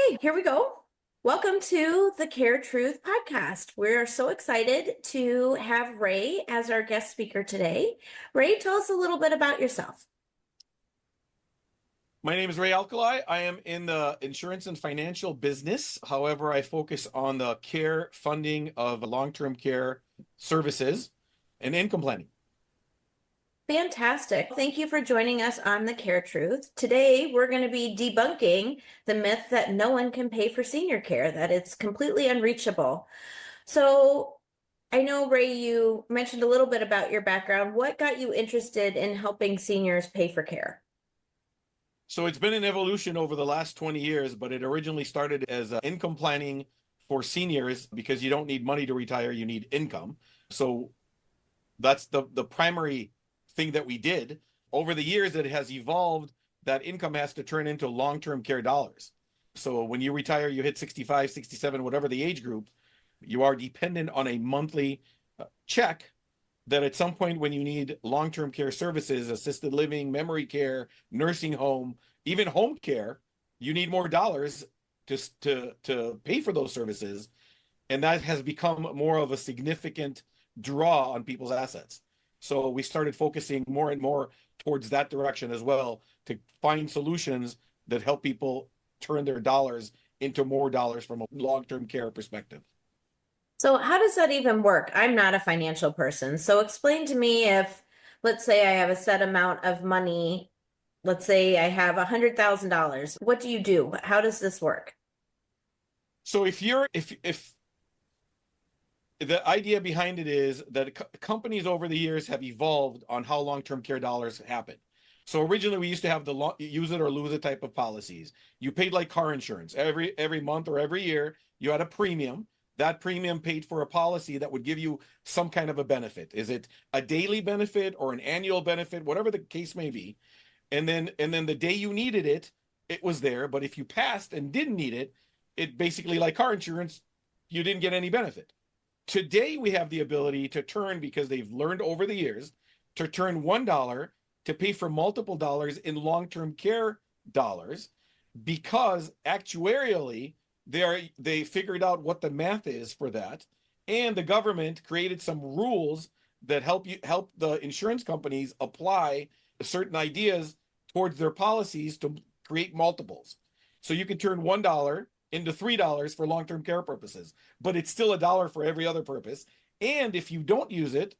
Okay, here we go. Welcome to the Care Truth podcast. We're so excited to have Ray as our guest speaker today. Ray, tell us a little bit about yourself. My name is Ray Alkalai. I am in the insurance and financial business. However, I focus on the care funding of long-term care services and income planning. Fantastic. Thank you for joining us on the Care Truth. Today, we're going to be debunking the myth that no one can pay for senior care, that it's completely unreachable. So, I know, Ray, you mentioned a little bit about your background. What got you interested in helping seniors pay for care? So it's been an evolution over the last 20 years, but it originally started as income planning for seniors because you don't need money to retire, you need income. So that's the primary thing that we did. Over the years, it has evolved that income has to turn into long-term care dollars. So when you retire, you hit 65, 67, whatever the age group, you are dependent on a monthly check that at some point when you need long-term care services, assisted living, memory care, nursing home, even home care, you need more dollars to pay for those services. And that has become more of a significant draw on people's assets. So we started focusing more and more towards that direction as well to find solutions that help people turn their dollars into more dollars from a long-term care perspective. So, how does that even work? I'm not a financial person. So, explain to me if, let's say, I have a set amount of money. Let's say I have $100,000. What do you do? How does this work? So if the idea behind it is that companies over the years have evolved on how long-term care dollars happen. So originally we used to have the use it or lose it type of policies. You paid like car insurance every month or every year. You had a premium. That premium paid for a policy that would give you some kind of a benefit. Is it a daily benefit or an annual benefit, whatever the case may be? And then the day you needed it, it was there. But if you passed and didn't need it, it basically like car insurance, you didn't get any benefit. Today, we have the ability to turn, because they've learned over the years, to turn $1 to pay for multiple dollars in long-term care dollars, because actuarially, they figured out what the math is for that. And the government created some rules that help the insurance companies apply certain ideas towards their policies to create multiples. So you can turn $1 into $3 for long-term care purposes, but it's still $1 for every other purpose. And if you don't use it,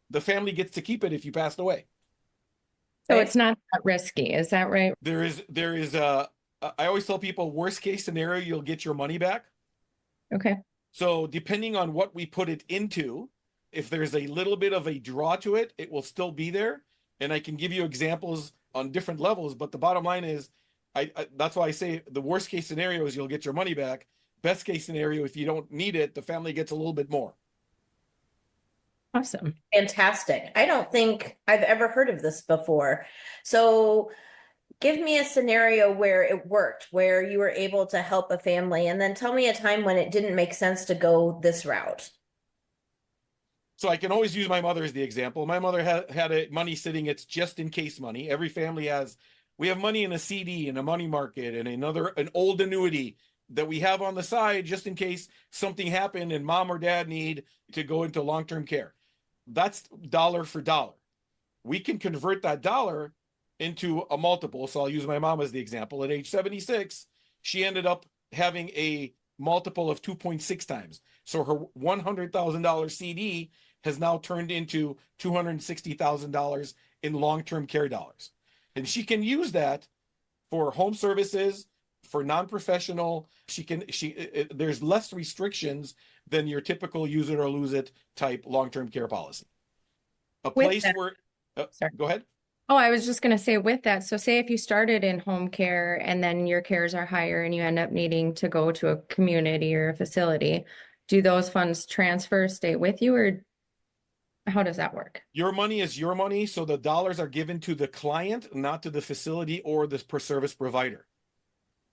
the family gets to keep it if you passed away. So it's not that risky, is that right? There is I always tell people, worst case scenario, you'll get your money back. Okay. So depending on what we put it into, if there's a little bit of a draw to it, it will still be there. And I can give you examples on different levels, but the bottom line is, that's why I say the worst case scenario is you'll get your money back. Best case scenario, if you don't need it, the family gets a little bit more. Awesome. Fantastic. I don't think I've ever heard of this before. So, give me a scenario where it worked, where you were able to help a family, and then tell me a time when it didn't make sense to go this route. So I can always use my mother as the example. My mother had a money sitting, it's just in case money. Every family has. We have money in a CD and a money market and an old annuity that we have on the side just in case something happened and mom or dad need to go into long-term care. That's dollar for dollar. We can convert that dollar into a multiple. So I'll use my mom as the example. At age 76, she ended up having a multiple of 2.6 times. So her $100,000 CD has now turned into $260,000 in long-term care dollars. And she can use that for home services, for non-professional. There's less restrictions than your typical use it or lose it type long-term care policy. A place where, go ahead. Oh, I was just going to say with that. So say if you started in home care and then your cares are higher and you end up needing to go to a community or a facility, do those funds transfer, stay with you, or how does that work? Your money is your money. So the dollars are given to the client, not to the facility or the service provider.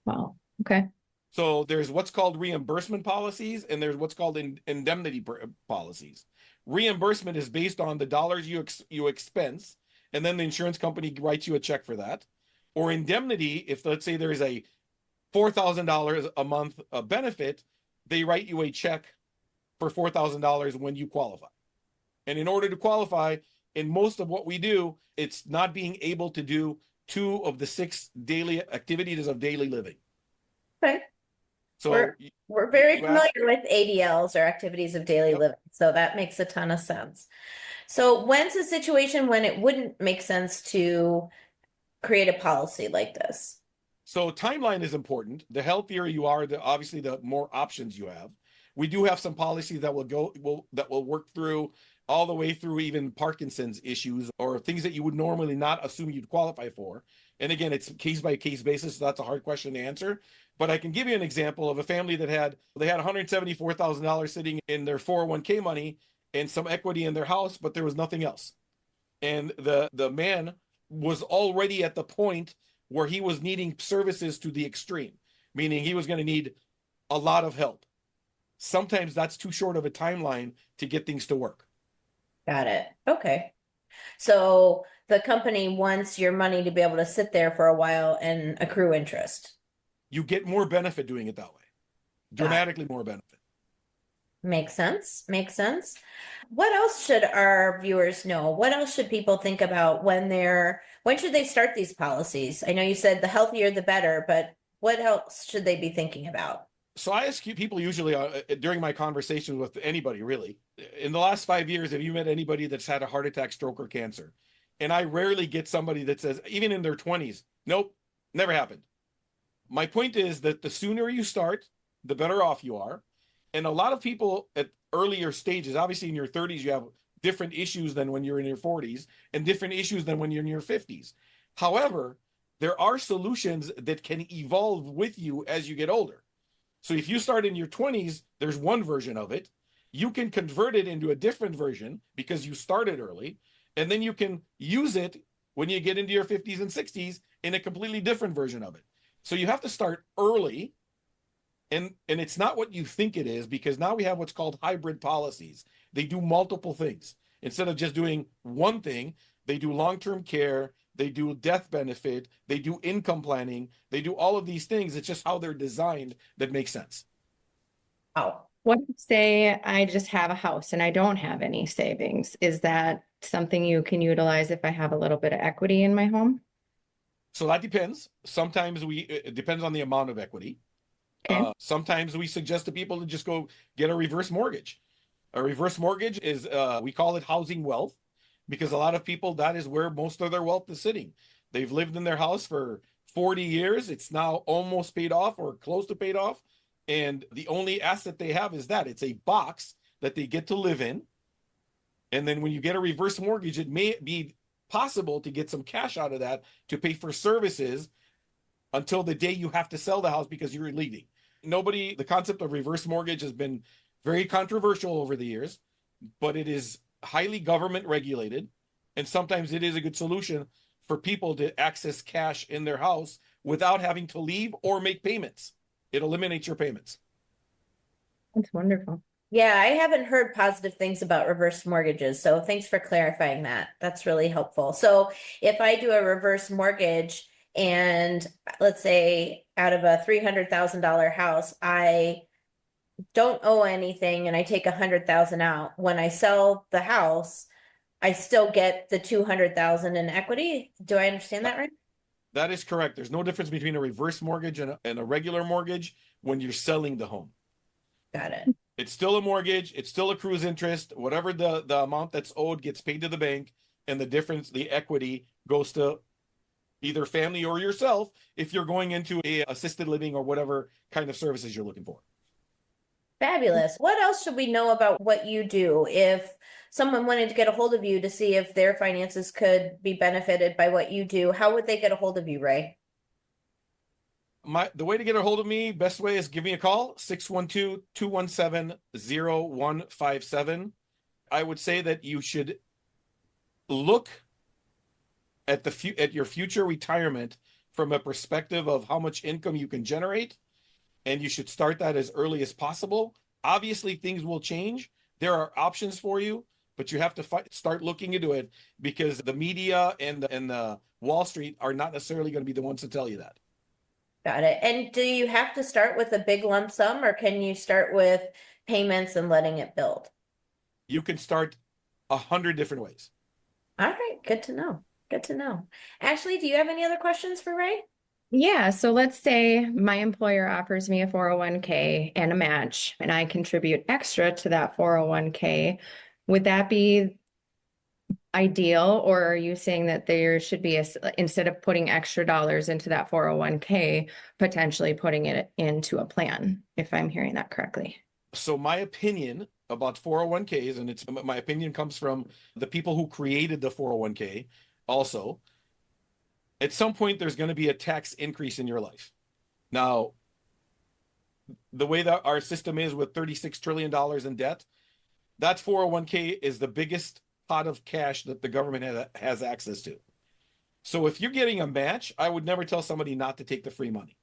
Wow. Okay. So there's what's called reimbursement policies and there's what's called indemnity policies. Reimbursement is based on the dollars you expense, and then the insurance company writes you a check for that. Or indemnity, if let's say there's a $4,000 a month benefit, they write you a check for $4,000 when you qualify. And in order to qualify, in most of what we do, it's not being able to do 2 of the 6 daily activities of daily living. Okay. So We're very you familiar asked- with ADLs, or activities of daily Yep. living, so that makes a ton of sense. So when's a situation when it wouldn't make sense to create a policy like this? So timeline is important. The healthier you are, obviously the more options you have. We do have some policies that will work through all the way through even Parkinson's issues or things that you would normally not assume you'd qualify for. And again, it's case by case basis, so that's a hard question to answer. But I can give you an example of a family that had $174,000 sitting in their 401k money and some equity in their house, but there was nothing else. And the man was already at the point where he was needing services to the extreme, meaning he was going to need a lot of help. Sometimes that's too short of a timeline to get things to work. Got it. Okay. So the company wants your money to be able to sit there for a while and accrue interest. You get more benefit doing it that way, dramatically more benefit. Makes sense. Makes sense. What else should our viewers know? What else should people think about when should they start these policies? I know you said the healthier the better, but what else should they be thinking about? So I ask people usually during my conversations with anybody, really, in the last 5 years, have you met anybody that's had a heart attack, stroke, or cancer? And I rarely get somebody that says, even in their 20s, nope, never happened. My point is that the sooner you start, the better off you are. And a lot of people at earlier stages, obviously in your 30s, you have different issues than when you're in your 40s and different issues than when you're in your 50s. However, there are solutions that can evolve with you as you get older. So if you start in your 20s, there's one version of it. You can convert it into a different version because you started early, and then you can use it when you get into your 50s and 60s in a completely different version of it. So you have to start early, and it's not what you think it is, because now we have what's called hybrid policies. They do multiple things. Instead of just doing one thing, they do long-term care, they do death benefit, they do income planning, they do all of these things. It's just how they're designed that makes sense. Oh, What if, say I just have a house and I don't have any savings? Is that something you can utilize if I have a little bit of equity in my home? So that depends. Sometimes it depends on the amount of equity. Okay. Sometimes we suggest to people to just go get a reverse mortgage. A reverse mortgage is, we call it housing wealth, because a lot of people, that is where most of their wealth is sitting. They've lived in their house for 40 years. It's now almost paid off or close to paid off. And the only asset they have is that it's a box that they get to live in. And then when you get a reverse mortgage, it may be possible to get some cash out of that to pay for services until the day you have to sell the house because you're leaving. The concept of reverse mortgage has been very controversial over the years, but it is highly government regulated. And sometimes it is a good solution for people to access cash in their house without having to leave or make payments. It eliminates your payments. That's wonderful. yeah, I haven't heard positive things about reverse mortgages, so thanks for clarifying that. That's really helpful. So if I do a reverse mortgage and let's say out of a $300,000 house, I don't owe anything and I take 100,000 out, when I sell the house, I still get the 200,000 in equity. Do I understand that right? That is correct. There's no difference between a reverse mortgage and a regular mortgage when you're selling the home. Got it. It's still a mortgage. It still accrues interest. Whatever the amount that's owed gets paid to the bank, and the difference, the equity, goes to either family or yourself if you're going into a assisted living or whatever kind of services you're looking for. Fabulous. What else should we know about what you do if someone wanted to get a hold of you to see if their finances could be benefited by what you do? How would they get a hold of you, Ray? The way to get a hold of me, best way is give me a call, 612-217-0157. I would say that you should look at your future retirement from a perspective of how much income you can generate, and you should start that as early as possible. Obviously, things will change. There are options for you, but you have to start looking into it, because the media and the Wall Street are not necessarily going to be the ones to tell you that. Got it. And do you have to start with a big lump sum, or can you start with payments and letting it build? You can start 100 different ways. All right, good to know. Good to know. Ashley, do you have any other questions for Ray? Yeah, so let's say my employer offers me a 401k and a match, and I contribute extra to that 401k. Would that be ideal, or are you saying that there should be instead of putting extra dollars into that 401k, potentially putting it into a plan, if I'm hearing that correctly? So my opinion about 401ks, and it's my opinion comes from the people who created the 401k also, at some point there's going to be a tax increase in your life. Now, the way that our system is with $36 trillion in debt, that 401k is the biggest pot of cash that the government has access to. So if you're getting a match, I would never tell somebody not to take the free money.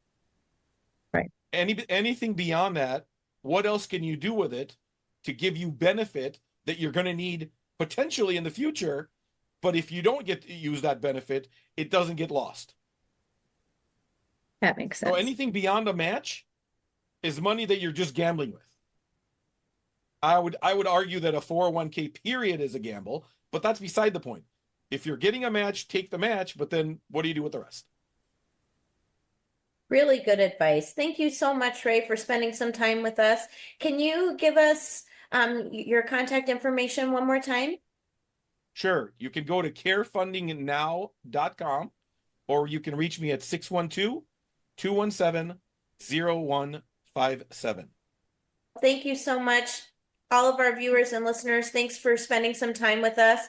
Right. Anything beyond that, what else can you do with it to give you benefit that you're going to need potentially in the future? But if you don't get to use that benefit, it doesn't get lost. That makes So sense. anything beyond a match is money that you're just gambling with. I would argue that a 401k period is a gamble, but that's beside the point. If you're getting a match, take the match, but then what do you do with the rest? Really good advice. Thank you so much, Ray, for spending some time with us. Can you give us your contact information one more time? Sure, you can go to carefundingnow.com or you can reach me at 612-217-0157. Thank you so much, all of our viewers and listeners. Thanks for spending some time with us.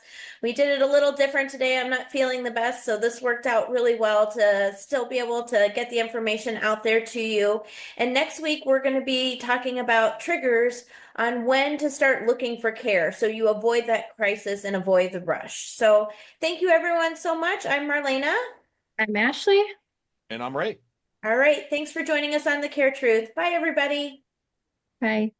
We did it a little different today. I'm not feeling the best, so this worked out really well to still be able to get the information out there to you. And next week, we're going to be talking about triggers on when to start looking for care so you avoid that crisis and avoid the rush. So thank you, everyone, so much. I'm Marlena. I'm Ashley. And I'm Ray. All right. Thanks for joining us on The Care Truth. Bye, everybody. Bye.